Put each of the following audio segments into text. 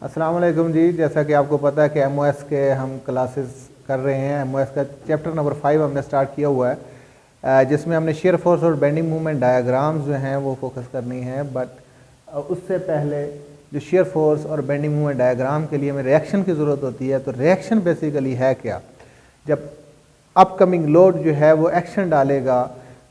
अस्सलाम वालेकुम जी। जैसा कि आपको पता है कि एमओएस के हम क्लासेस कर रहे हैं। एमओएस का चैप्टर नंबर 5 हमने स्टार्ट किया हुआ है, जिसमें हमने शेयर फोर्स और बेंडिंग मूवमेंट डायग्राम्स जो हैं वो फोकस करनी है। बट उससे पहले जो शेयर फोर्स और बेंडिंग मूवमेंट डायग्राम के लिए हमें रिएक्शन की ज़रूरत होती है। तो रिएक्शन बेसिकली है क्या? जब अपकमिंग लोड जो है वो एक्शन डालेगा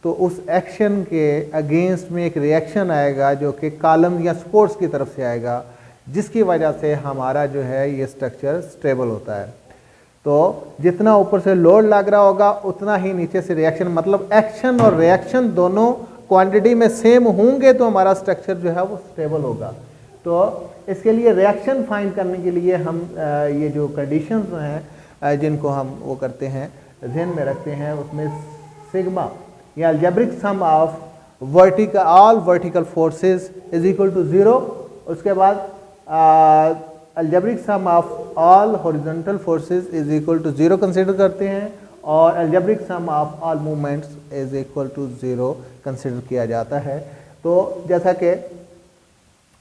तो उस एक्शन के अगेंस्ट में एक रिएक्शन आएगा जो कि कॉलम या सपोर्ट्स की तरफ से आएगा, जिसकी वजह से हमारा जो है ये स्ट्रक्चर स्टेबल होता है। तो जितना ऊपर से लोड लग रहा होगा उतना ही नीचे से रिएक्शन, मतलब एक्शन और रिएक्शन दोनों क्वांटिटी में सेम होंगे तो हमारा स्ट्रक्चर जो है वो स्टेबल होगा। तो इसके लिए रिएक्शन फाइंड करने के लिए हम ये जो कंडीशंस हैं जिनको हम वो करते हैं ध्यान में रखते हैं, उसमें सिग्मा या algebraic sum of vertical all vertical forces is equal to 0। उसके बाद algebraic sum of all horizontal forces is equal to 0 consider करते हैं, और algebraic sum of all movements is equal to 0 consider किया जाता है। तो जैसा कि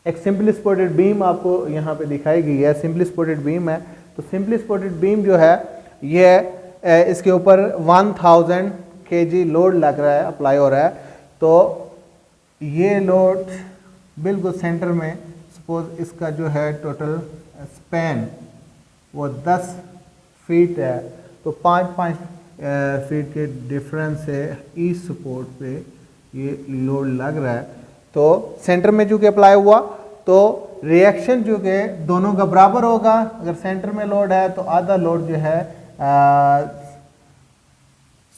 एक सिंपली सपोर्टेड बीम आपको यहाँ पे दिखाई गई है, सिंपली सपोर्टेड बीम है। तो सिंपली सपोर्टेड बीम जो है ये इसके ऊपर 1000 kg लोड लग रहा है, अप्लाई हो रहा है। तो ये लोड बिल्कुल सेंटर में, सपोज इसका जो है टोटल स्पैन वो 10 फीट है, तो 5-5 फीट के डिफरेंस से ईच सपोर्ट पे ये लोड लग रहा है। तो सेंटर में जो कि अप्लाई हुआ तो रिएक्शन जो कि दोनों का बराबर होगा। अगर सेंटर में लोड है तो आधा लोड जो है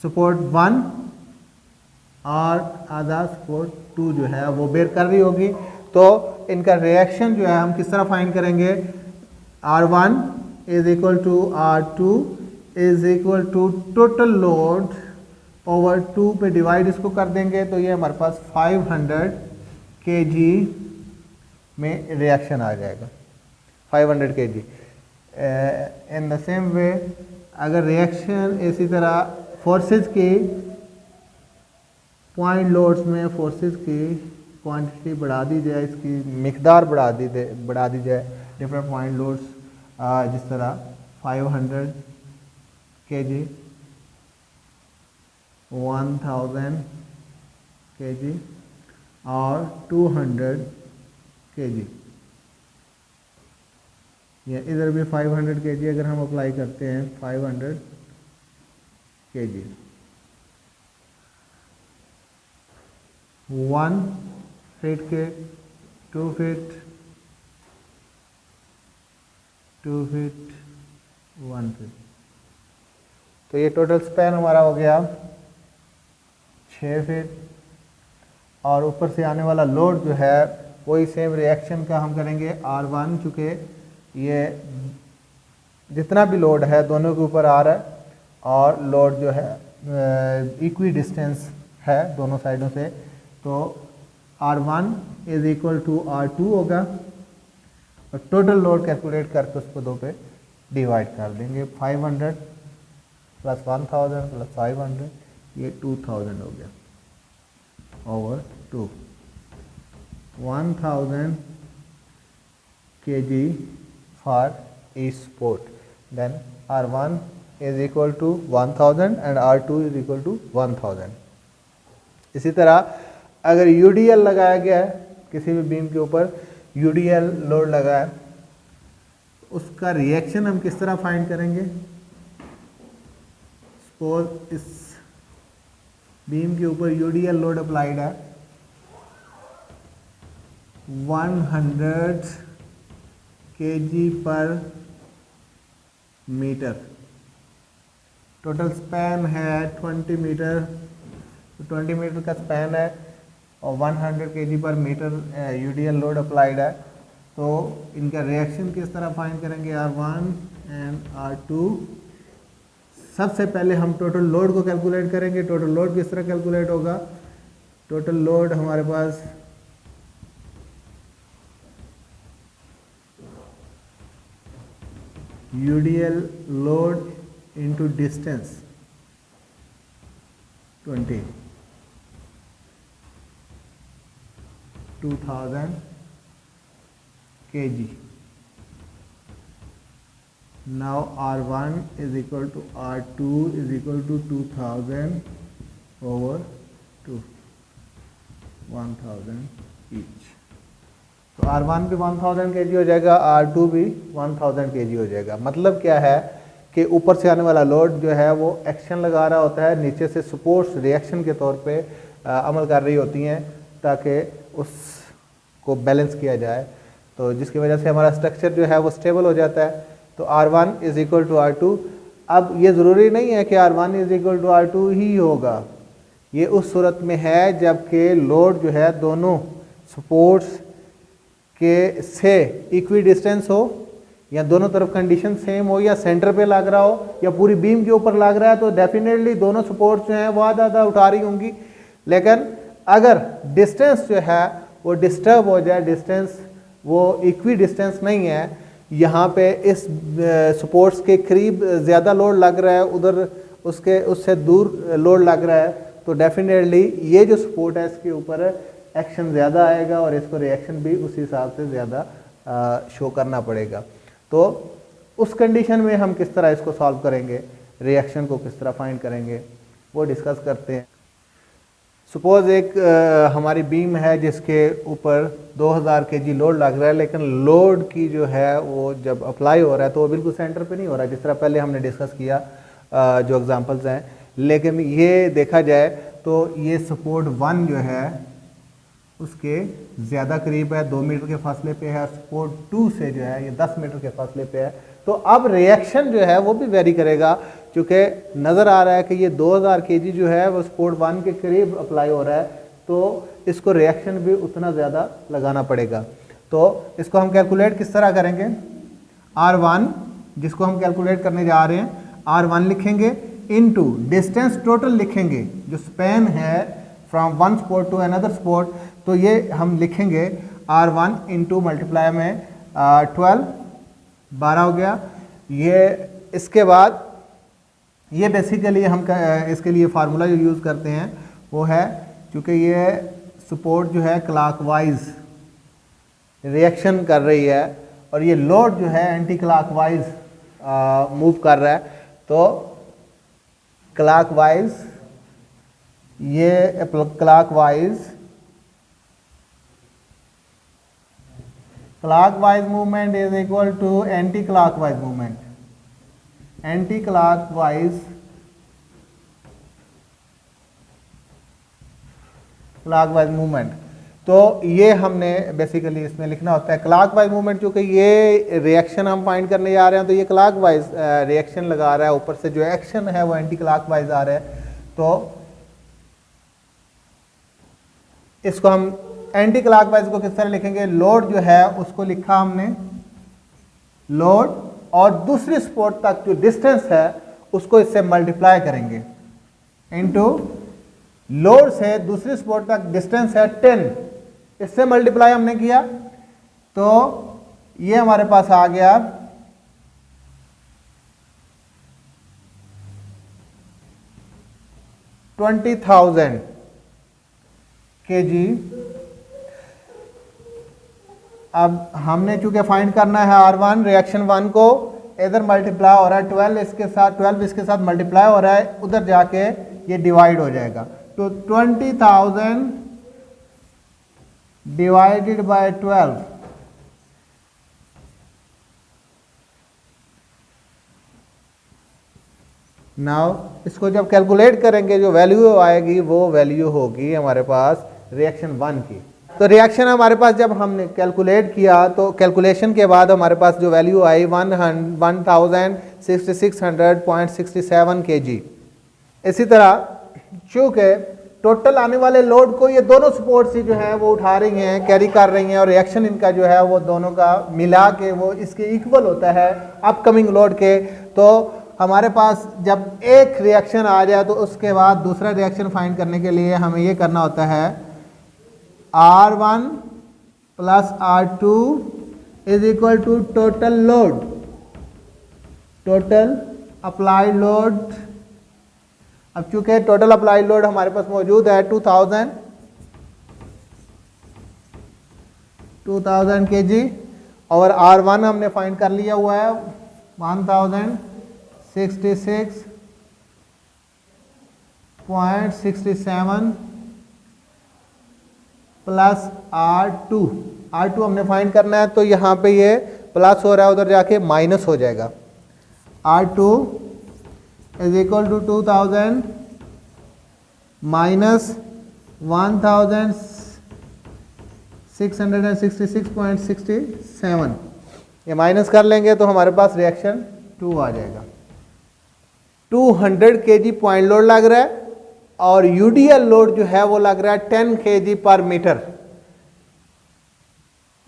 सपोर्ट 1 और आधा सपोर्ट 2 जो है वो बेयर कर रही होगी। तो इनका रिएक्शन जो है हम किस तरह फाइंड करेंगे? R1 is equal to R2 is equal to total load over 2 पे डिवाइड इसको कर देंगे, तो ये हमारे पास 500 kg में रिएक्शन आ जाएगा, 500 kg। In the same way अगर रिएक्शन इसी तरह फोर्सेस की पॉइंट लोड्स में फोर्सेस की क्वांटिटी बढ़ा दी जाए, इसकी मिकदार बढ़ा दी जाए डिफरेंट पॉइंट लोड्स, जिस तरह 500 kg, 1000 kg और 200 kg, या इधर भी 500 kg अगर हम अप्लाई करते हैं, 500 kg 1 फीट के 2 फीट 2 फीट 1 फीट, तो ये टोटल स्पैन हमारा हो गया 6 फीट। और ऊपर से आने वाला लोड जो है वही सेम रिएक्शन का हम करेंगे R1, चूँकि ये जितना भी लोड है दोनों के ऊपर आ रहा है और लोड जो है इक्वी डिस्टेंस है दोनों साइडों से, तो R1 is equal to R2 होगा, और टोटल लोड कैलकुलेट करके उसको 2 पे डिवाइड कर देंगे। 500 प्लस 1000 प्लस 500, ये 2000 हो गया over 2। 1000 kg for each support, then R1 is equal to 1000 and R2 is equal to 1000। इसी तरह अगर यूडीएल लगाया गया है, किसी भी बीम के ऊपर यूडीएल लोड लगा है, उसका रिएक्शन हम किस तरह फाइंड करेंगे? सपोज इस बीम के ऊपर यूडीएल लोड अप्लाइड है 100 kg पर मीटर, टोटल स्पैन है 20 मीटर, तो 20 मीटर का स्पैन है और 100 kg पर मीटर यूडीएल लोड अप्लाइड है। तो इनका रिएक्शन किस तरह फाइंड करेंगे? R1 and R2। सबसे पहले हम टोटल लोड को कैलकुलेट करेंगे। टोटल लोड किस तरह कैलकुलेट होगा? टोटल लोड हमारे पास UDL load into distance 20, 2000 kg now R1 is equal to R2 is equal to 2000 over 2, 1000 each. तो R1 भी 1000 kg हो जाएगा, R2 भी 1000 kg हो जाएगा। मतलब क्या है कि ऊपर से आने वाला लोड जो है वो एक्शन लगा रहा होता है, नीचे से सपोर्ट्स रिएक्शन के तौर पे अमल कर रही होती हैं ताकि उसको बैलेंस किया जाए, तो जिसकी वजह से हमारा स्ट्रक्चर जो है वो स्टेबल हो जाता है। तो R1 is equal to R2। अब ये ज़रूरी नहीं है कि R1 is equal to R2 ही होगा, ये उस सूरत में है जबकि लोड जो है दोनों सपोर्ट्स के से इक्वी डिस्टेंस हो, या दोनों तरफ कंडीशन सेम हो, या सेंटर पे लग रहा हो, या पूरी बीम के ऊपर लग रहा है, तो डेफिनेटली दोनों सपोर्ट्स जो हैं वो आधा उठा रही होंगी। लेकिन अगर डिस्टेंस जो है वो डिस्टर्ब हो जाए, डिस्टेंस वो इक्वी डिस्टेंस नहीं है, यहाँ पे इस सपोर्ट्स के करीब ज़्यादा लोड लग रहा है, उधर उससे दूर लोड लग रहा है, तो डेफिनेटली ये जो सपोर्ट है इसके ऊपर एक्शन ज़्यादा आएगा और इसको रिएक्शन भी उसी हिसाब से ज़्यादा शो करना पड़ेगा। तो उस कंडीशन में हम किस तरह इसको सॉल्व करेंगे, रिएक्शन को किस तरह फाइंड करेंगे, वो डिस्कस करते हैं। सपोज़ एक हमारी बीम है जिसके ऊपर 2000 kg लोड लग रहा है, लेकिन लोड की जो है वो जब अप्लाई हो रहा है तो वो बिल्कुल सेंटर पे नहीं हो रहा है, जिस तरह पहले हमने डिस्कस किया जो एग्जांपल्स हैं। लेकिन ये देखा जाए तो ये सपोर्ट 1 जो है उसके ज़्यादा करीब है, 2 मीटर के फासले पे है, सपोर्ट 2 से जो है ये 10 मीटर के फासले पे है। तो अब रिएक्शन जो है वो भी वेरी करेगा, क्योंकि नज़र आ रहा है कि ये 2000 kg जो है वो सपोर्ट 1 के करीब अप्लाई हो रहा है, तो इसको रिएक्शन भी उतना ज़्यादा लगाना पड़ेगा। तो इसको हम कैलकुलेट किस तरह करेंगे, R1 जिसको हम कैलकुलेट करने जा रहे हैं, R1 लिखेंगे इनटू डिस्टेंस टोटल लिखेंगे जो स्पैन है from one spot to another spot, तो ये हम लिखेंगे R1 इंटू मल्टीप्लाई में 12 हो गया। ये इसके बाद ये बेसिकली हम इसके लिए फार्मूला जो यूज़ करते हैं वो है, क्योंकि ये सपोर्ट जो है क्लॉकवाइज रिएक्शन कर रही है और ये लोड जो है एंटी क्लॉकवाइज मूव कर रहा है, तो क्लॉकवाइज ये clockwise movement is equal to anti clockwise movement, anti clockwise movement. तो ये हमने बेसिकली इसमें लिखना होता है क्लॉकवाइज मूवमेंट, क्योंकि ये रिएक्शन हम फाइंड करने जा रहे हैं, तो ये क्लॉकवाइज रिएक्शन लगा रहा है, ऊपर से जो एक्शन है वो एंटी क्लॉकवाइज आ रहा है। तो इसको हम एंटी क्लॉकवाइज को किस तरह लिखेंगे, लोड जो है उसको लिखा हमने लोड, और दूसरी स्पॉट तक जो डिस्टेंस है उसको इससे मल्टीप्लाई करेंगे इनटू लोड से दूसरी स्पॉट तक डिस्टेंस है 10, इससे मल्टीप्लाई हमने किया, तो ये हमारे पास आ गया 20,000 kg। अब हमने चूंकि फाइंड करना है R1, रिएक्शन 1 को इधर मल्टीप्लाई हो रहा है 12 इसके साथ मल्टीप्लाई हो रहा है, उधर जाके ये डिवाइड हो जाएगा, तो 20,000 डिवाइडेड बाय 12, नाउ इसको जब कैलकुलेट करेंगे जो वैल्यू आएगी वो वैल्यू होगी हमारे पास रिएक्शन 1 की। तो रिएक्शन हमारे पास जब हमने कैलकुलेट किया तो कैलकुलेशन के बाद हमारे पास जो वैल्यू आई 1600.67 kg। इसी तरह चूँकि टोटल आने वाले लोड को ये दोनों सपोर्ट्स ही जो है वो उठा रही हैं, कैरी कर रही हैं, और रिएक्शन इनका जो है वो दोनों का मिला के वो इसके इक्वल होता है अपकमिंग लोड के। तो हमारे पास जब एक रिएक्शन आ जाए तो उसके बाद दूसरा रिएक्शन फाइंड करने के लिए हमें ये करना होता है R1 plus R2 is equal to total load, total applied load. अब चूंकि टोटल अप्लाइड लोड हमारे पास मौजूद है 2000 kg और R1 हमने फाइंड कर लिया हुआ है 1066.67 प्लस R2 हमने फाइंड करना है, तो यहाँ पे ये प्लस हो रहा है, उधर जाके माइनस हो जाएगा। R2 is equal to 2000 minus 1666.67, ये माइनस कर लेंगे तो हमारे पास रिएक्शन 2 आ जाएगा। 200 kg पॉइंट लोड लग रहा है और यूडीएल लोड जो है वो लग रहा है 10 kg पर मीटर,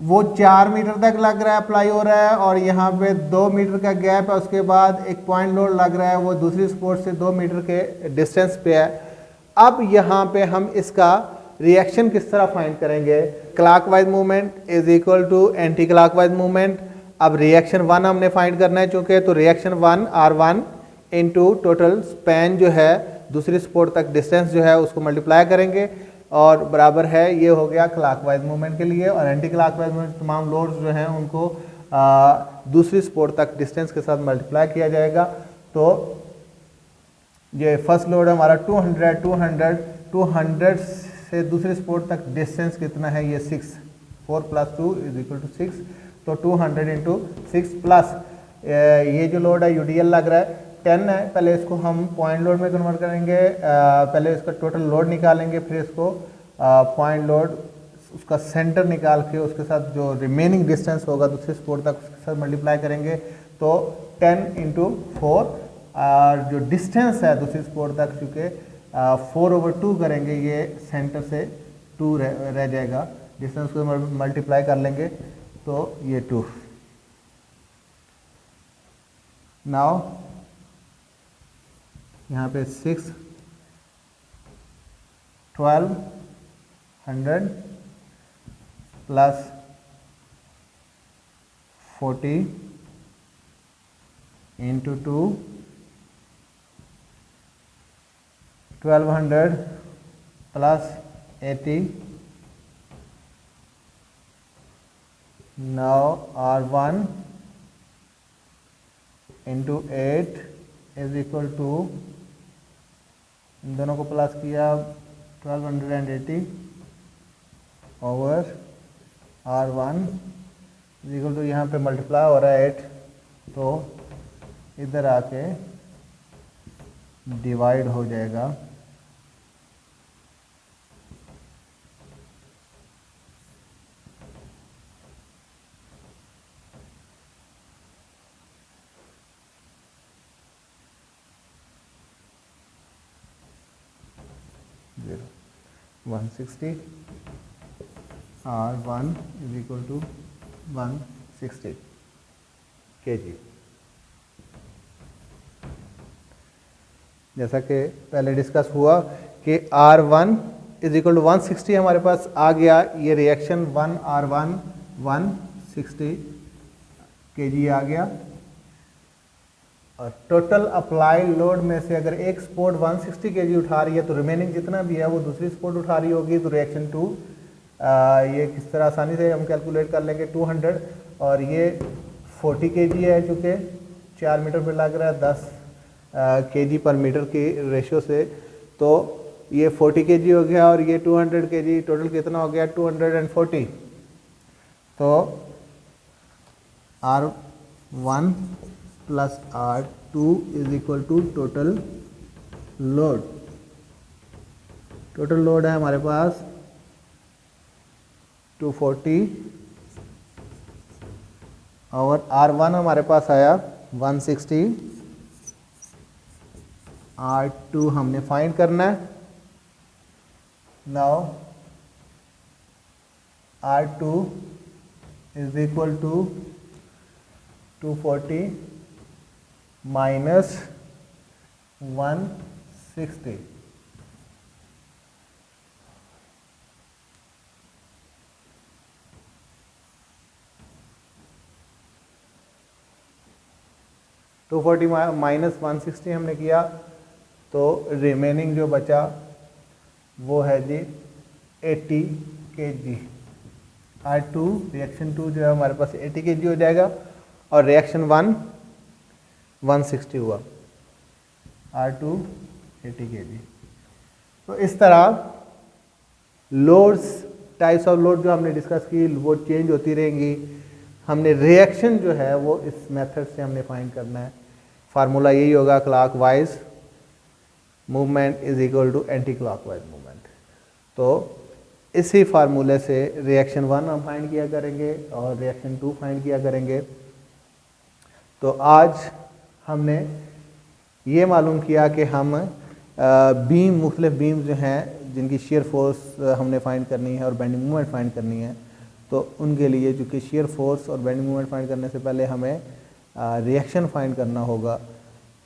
वो 4 मीटर तक लग रहा है, अप्लाई हो रहा है, और यहाँ पे 2 मीटर का गैप है, उसके बाद एक पॉइंट लोड लग रहा है, वो दूसरी स्पोर्ट से 2 मीटर के डिस्टेंस पे है। अब यहाँ पे हम इसका रिएक्शन किस तरह फाइंड करेंगे? Clockwise movement is equal to anti clockwise movement. अब रिएक्शन 1 हमने फाइंड करना है चूंकि, तो reaction 1 R1 into total span जो है दूसरी स्पोर्ट तक डिस्टेंस जो है उसको मल्टीप्लाई करेंगे और बराबर है, ये हो गया क्लॉकवाइज मूवमेंट के लिए। और एंटी क्लॉकवाइज मूवमेंट तमाम लोड्स जो हैं उनको दूसरी स्पोर्ट तक डिस्टेंस के साथ मल्टीप्लाई किया जाएगा। तो ये फर्स्ट लोड हमारा 200 से दूसरी स्पोर्ट तक डिस्टेंस कितना है? ये 6, 4 + 2 = 6, तो 200 × 6 प्लस ये जो लोड है यूडीएल लग रहा है 10 है। पहले इसको हम पॉइंट लोड में कन्वर्ट करेंगे, पहले इसका टोटल लोड निकालेंगे, फिर इसको पॉइंट लोड उसका सेंटर निकाल के उसके साथ जो रिमेनिंग डिस्टेंस होगा दूसरी स्पोर्ट तक उसके साथ मल्टीप्लाई करेंगे, तो 10 × 4 और जो डिस्टेंस है दूसरी स्पोर्ट तक चूँकि 4/2 करेंगे, ये सेंटर से 2 रह जाएगा, डिस्टेंस को मल्टीप्लाई कर लेंगे तो ये 2। नाउ यहाँ पे 6, 1200 plus 40 × 2, 1200 plus 80। Now R1 × 8 is equal to, इन दोनों को प्लस किया 1280 over R1 is equal to, यहाँ पे मल्टीप्लाई हो रहा है 8, तो इधर आके डिवाइड हो जाएगा। Zero 160 R1 is equal to 160 kg। जैसा कि पहले डिस्कस हुआ कि R1 इज इक्वल टू 160 हमारे पास आ गया, ये रिएक्शन 1 R1 160 kg आ गया। और टोटल अप्लाई लोड में से अगर एक स्पोर्ट 160 kg उठा रही है तो रिमेनिंग जितना भी है वो दूसरी स्पोर्ट उठा रही होगी, तो रिएक्शन 2 ये किस तरह आसानी से हम कैलकुलेट कर लेंगे। 200 और ये 40 kg है, चूँकि 4 मीटर पर लग रहा है 10 kg पर मीटर की रेशियो से, तो ये 40 kg हो गया और ये 200 kg, टोटल कितना हो गया 240। तो R1 plus R2 is equal to total load. Total load है हमारे पास 240 और R1 हमारे पास आया 160, R2 हमने फाइंड करना है। Now R2 is equal to 240 minus 160, minus 160 हमने किया, तो रिमेनिंग जो बचा वो है जी 80 kg। R2 रिएक्शन 2 जो है हमारे पास 80 kg हो जाएगा और रिएक्शन 1 160 हुआ, R2 80 kg। तो इस तरह लोड्स, टाइप्स ऑफ लोड जो हमने डिस्कस की वो चेंज होती रहेंगी। हमने रिएक्शन जो है वो इस मेथड से हमने फाइंड करना है। फार्मूला यही होगा, clockwise movement is equal to anti clockwise movement. तो इसी फार्मूले से रिएक्शन 1 हम फाइंड किया करेंगे और रिएक्शन 2 फाइंड किया करेंगे। तो आज हमने ये मालूम किया कि हम बीम, मुख्तलिफ बीम जो हैं जिनकी शेयर फोर्स हमने फाइंड करनी है और बेंडिंग मूवमेंट फाइंड करनी है, तो उनके लिए चूँकि शेयर फोर्स और बेंडिंग मूवमेंट फाइंड करने से पहले हमें रिएक्शन फाइंड करना होगा।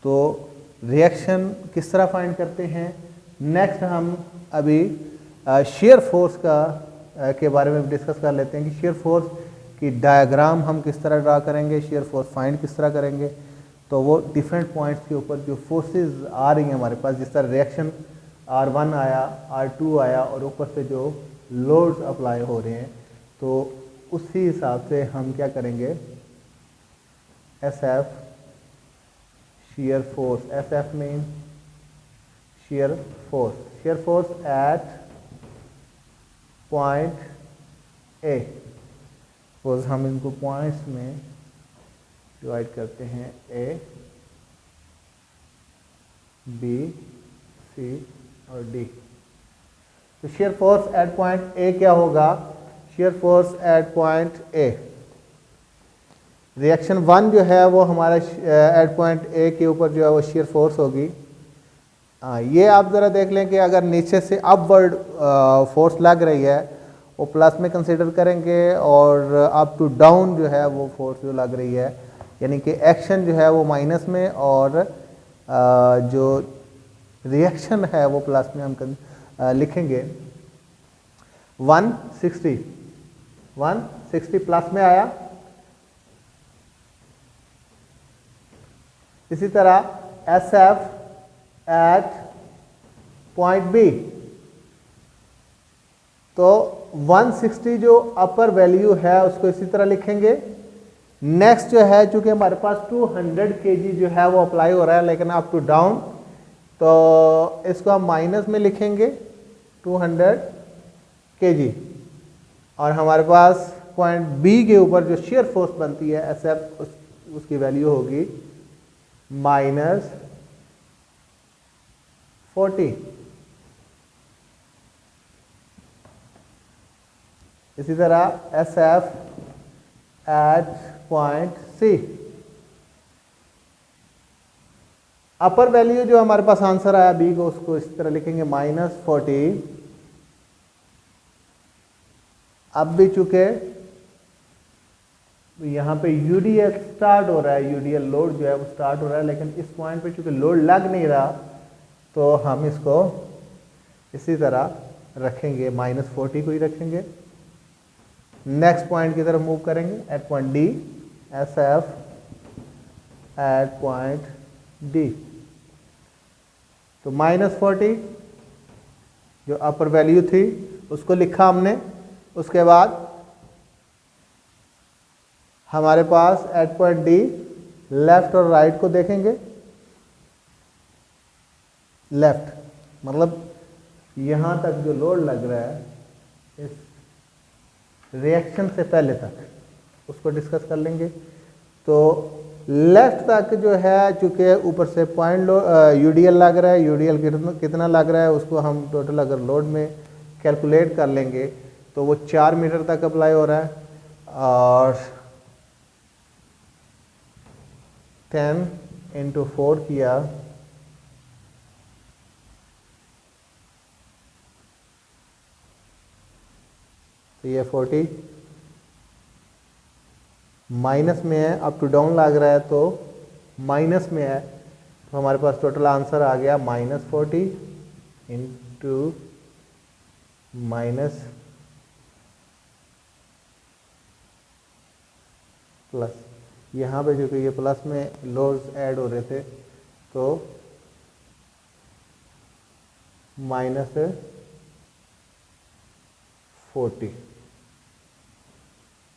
तो रिएक्शन किस तरह फाइंड करते हैं, नेक्स्ट हम अभी शेयर फोर्स के बारे में डिस्कस कर लेते हैं कि शेयर फोर्स की डायग्राम हम किस तरह ड्रा करेंगे, शेयर फोर्स फाइंड किस तरह करेंगे। तो वो डिफरेंट पॉइंट्स के ऊपर जो फोर्सेस आ रही हैं हमारे पास, जिस तरह रिएक्शन R1 आया, R2 आया और ऊपर से जो लोड्स अप्लाई हो रहे हैं, तो उसी हिसाब से हम क्या करेंगे, SF shear force, SF means shear force at point A। Suppose हम इनको पॉइंट्स में डिवाइड करते हैं, A, B, C और D। तो shear force at point A क्या होगा, shear force at point A, reaction 1 जो है वो हमारा एट पॉइंट ए के ऊपर जो है वो शेयर फोर्स होगी। ये आप ज़रा देख लें कि अगर नीचे से अपवर्ड फोर्स लग रही है वो प्लस में कंसीडर करेंगे, और अप टू डाउन जो है वो फोर्स जो लग रही है, यानी कि एक्शन जो है वो माइनस में और जो रिएक्शन है वो प्लस में हम लिखेंगे। 160 प्लस में आया। इसी तरह SF एट पॉइंट B, तो 160 जो अपर वैल्यू है उसको इसी तरह लिखेंगे। नेक्स्ट जो है, चूंकि हमारे पास 200 kg जो है वो अप्लाई हो रहा है लेकिन अप टू डाउन, तो इसको हम माइनस में लिखेंगे 200 kg, और हमारे पास पॉइंट B के ऊपर जो शेयर फोर्स बनती है SF, उसकी वैल्यू होगी -40। इसी तरह SF at point C, upper value जो हमारे पास आंसर आया B को, उसको इस तरह लिखेंगे -40। अब भी चूंकि यहाँ पे UDL स्टार्ट हो रहा है, UDL लोड जो है वो स्टार्ट हो रहा है, लेकिन इस पॉइंट पे चूंकि लोड लग नहीं रहा तो हम इसको इसी तरह रखेंगे, -40 को ही रखेंगे। नेक्स्ट पॉइंट की तरफ मूव करेंगे at point D, SF at point D, तो -40 जो अपर वैल्यू थी उसको लिखा हमने। उसके बाद हमारे पास एट पॉइंट D लेफ्ट और राइट को देखेंगे। लेफ्ट मतलब यहाँ तक जो लोड लग रहा है इस रिएक्शन से पहले तक, उसको डिस्कस कर लेंगे। तो लेफ्ट तक जो है, चूंकि ऊपर से पॉइंट UDL लग रहा है, UDL कितना लग रहा है उसको हम टोटल अगर लोड में कैलकुलेट कर लेंगे तो वो 4 मीटर तक अप्लाई हो रहा है, और 10 × 4 किया तो ये 40 माइनस में है, अप टू डाउन लग रहा है तो माइनस में है, तो हमारे पास टोटल आंसर आ गया -40 इंटू माइनस प्लस। यहाँ पे जो कि ये प्लस में लोड्स ऐड हो रहे थे तो -40,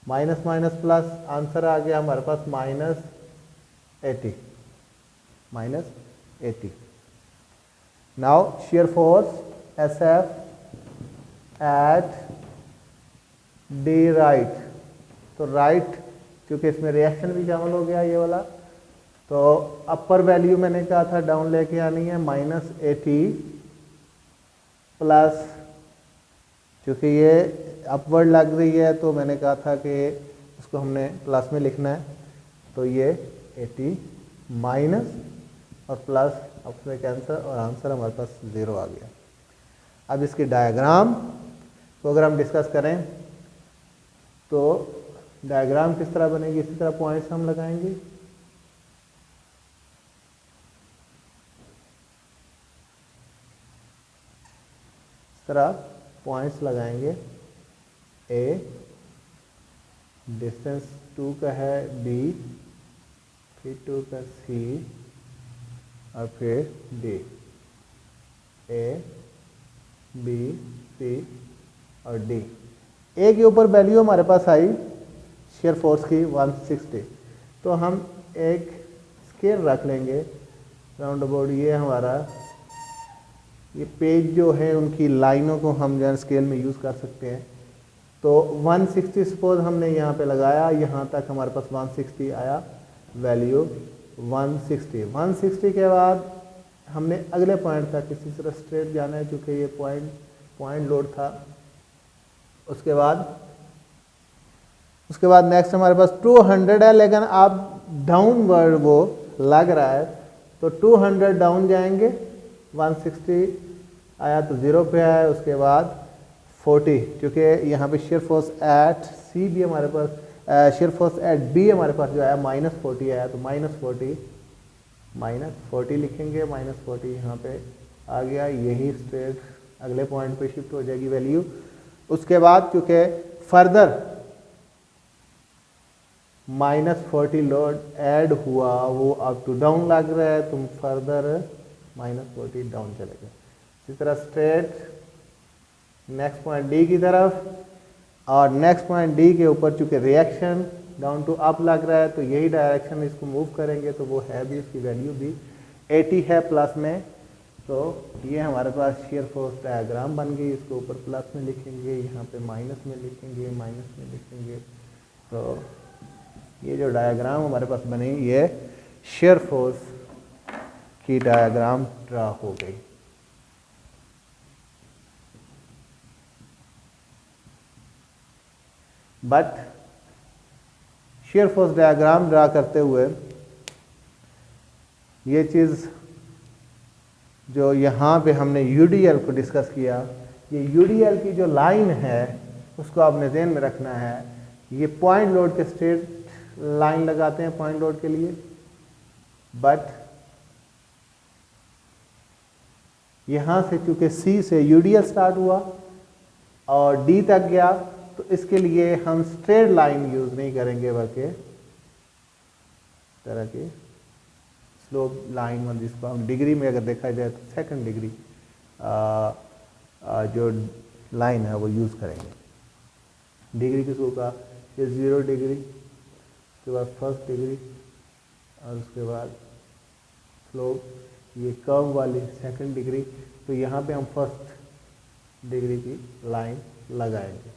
माइनस माइनस प्लस, आंसर आ गया हमारे पास -80। minus 80. Now shear force SF at D right, तो राइट क्योंकि इसमें रिएक्शन भी शामिल हो गया ये वाला, तो अपर वैल्यू मैंने कहा था डाउन लेके आनी है -80 प्लस, क्योंकि ये अपवर्ड लग रही है तो मैंने कहा था कि इसको हमने प्लस में लिखना है, तो ये 80 माइनस और प्लस अपने कैंसर और आंसर हमारे पास 0 आ गया। अब इसकी डायग्राम को अगर हम डिस्कस करें तो डायग्राम किस तरह बनेगी, इसी तरह पॉइंट्स हम लगाएंगे। इस तरह पॉइंट्स लगाएंगे, ए डिस्टेंस 2 का है, बी फिर 2 का सी और फिर डी, ए बी सी और डी। ए के ऊपर वैल्यू हमारे पास आई शेयर फोर्स की 160, तो हम एक स्केल रख लेंगे राउंड अबाउट, ये हमारा ये पेज जो है उनकी लाइनों को हम जो है स्केल में यूज़ कर सकते हैं। तो 160 सपोज हमने यहाँ पे लगाया, यहाँ तक हमारे पास 160 आया वैल्यू 160 के बाद हमने अगले पॉइंट तक इसी तरह स्ट्रेट जाना है क्योंकि ये पॉइंट लोड था। उसके बाद नेक्स्ट हमारे पास 200 है, लेकिन अब डाउनवर्ड वो लग रहा है तो 200 डाउन जाएंगे, 160 आया तो 0 पे आया। उसके बाद 40, क्योंकि यहाँ पे शेयर फोर्स एट सी भी हमारे पास, शेयर फोर्स एट बी हमारे पास जो आया -40 आया, तो -40 लिखेंगे, -40 यहाँ पे आ गया, यही स्ट्रेट अगले पॉइंट पे शिफ्ट हो जाएगी वैल्यू। उसके बाद क्योंकि फर्दर -40 लोड ऐड हुआ, वो अप टू डाउन लग रहा है, तुम फर्दर -40 डाउन चले गए। इसी तरह स्ट्रेट नेक्स्ट पॉइंट डी की तरफ, और नेक्स्ट पॉइंट डी के ऊपर चूंकि रिएक्शन डाउन टू अप लग रहा है तो यही डायरेक्शन इसको मूव करेंगे, तो वो है भी, इसकी वैल्यू भी 80 है प्लस में। तो ये हमारे पास शेयर फोर्स डायग्राम बन गई, इसको ऊपर प्लस में लिखेंगे, यहाँ पे माइनस में लिखेंगे, माइनस में लिखेंगे। तो ये जो डायग्राम हमारे पास बनी, ये शेयर फोर्स की डायग्राम ड्रा हो गई। But shear force diagram draw करते हुए ये चीज़ जो यहाँ पे हमने यूडीएल को डिस्कस किया, ये यूडीएल की जो लाइन है उसको आपने ध्यान में रखना है। ये पॉइंट लोड के स्ट्रेट लाइन लगाते हैं पॉइंट लोड के लिए, बट यहाँ से चूंकि सी से यूडीएल स्टार्ट हुआ और डी तक गया, तो इसके लिए हम स्ट्रेट लाइन यूज नहीं करेंगे, बल्कि तरह की स्लोप लाइन, जिसको हम डिग्री में अगर देखा जाए तो सेकंड डिग्री जो लाइन है वो यूज़ करेंगे। डिग्री किसको का, ये 0 डिग्री, उसके बाद फर्स्ट डिग्री, और उसके बाद स्लोप ये कर्व वाली सेकंड डिग्री। तो यहाँ पे हम फर्स्ट डिग्री की लाइन लगाएंगे।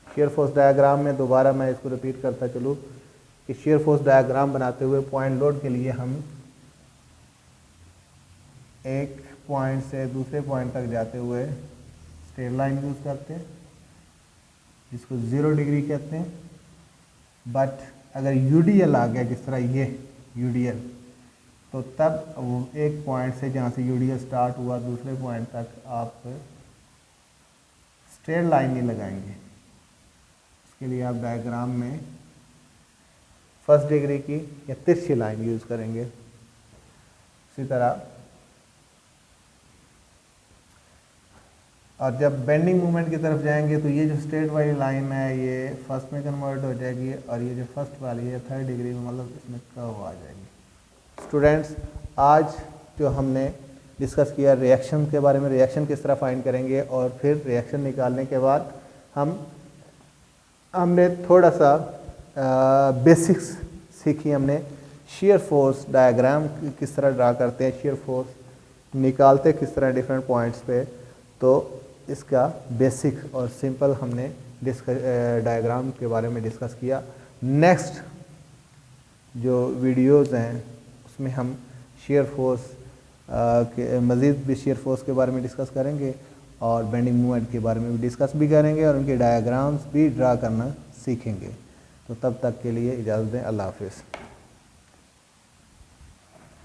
शेयर फोर्स डायग्राम में दोबारा मैं इसको रिपीट करता चलूँ कि शेयर फोर्स डायग्राम बनाते हुए पॉइंट लोड के लिए हम एक पॉइंट से दूसरे पॉइंट तक जाते हुए स्ट्रेट लाइन यूज़ करते हैं, जिसको 0 डिग्री कहते हैं। बट अगर यूडीएल आ गया, जिस तरह ये यूडीएल, तो तब वो एक पॉइंट से जहाँ से यूडीएल स्टार्ट हुआ दूसरे पॉइंट तक आप स्ट्रेट लाइन नहीं लगाएंगे। इसके लिए आप डायग्राम में फर्स्ट डिग्री की या तिरछी लाइन यूज़ करेंगे। इसी तरह और जब बेंडिंग मूवमेंट की तरफ जाएंगे तो ये जो स्ट्रेट वाली लाइन है ये फर्स्ट में कन्वर्ट हो जाएगी, और ये जो फर्स्ट वाली है 3rd डिग्री में, मतलब इसमें कर्व आ जाएगी। स्टूडेंट्स, आज जो हमने डिस्कस किया रिएक्शन के बारे में, रिएक्शन किस तरह फाइंड करेंगे, और फिर रिएक्शन निकालने के बाद हमने थोड़ा सा बेसिक्स सीखी हमने शेयर फोर्स डायग्राम किस तरह ड्रा करते हैं, शेयर फोर्स निकालते किस तरह डिफरेंट पॉइंट्स पे। तो इसका बेसिक और सिंपल हमने डायग्राम के बारे में डिस्कस किया। नेक्स्ट जो वीडियोज़ हैं उसमें हम शेयर फोर्स के मज़ीद भी शेयर फोर्स के बारे में डिस्कस करेंगे और बेंडिंग मूवमेंट के बारे में भी डिस्कस भी करेंगे और उनके डायग्राम्स भी ड्रा करना सीखेंगे। तो तब तक के लिए इजाज़त दें। अल्लाह हाफ़िज़।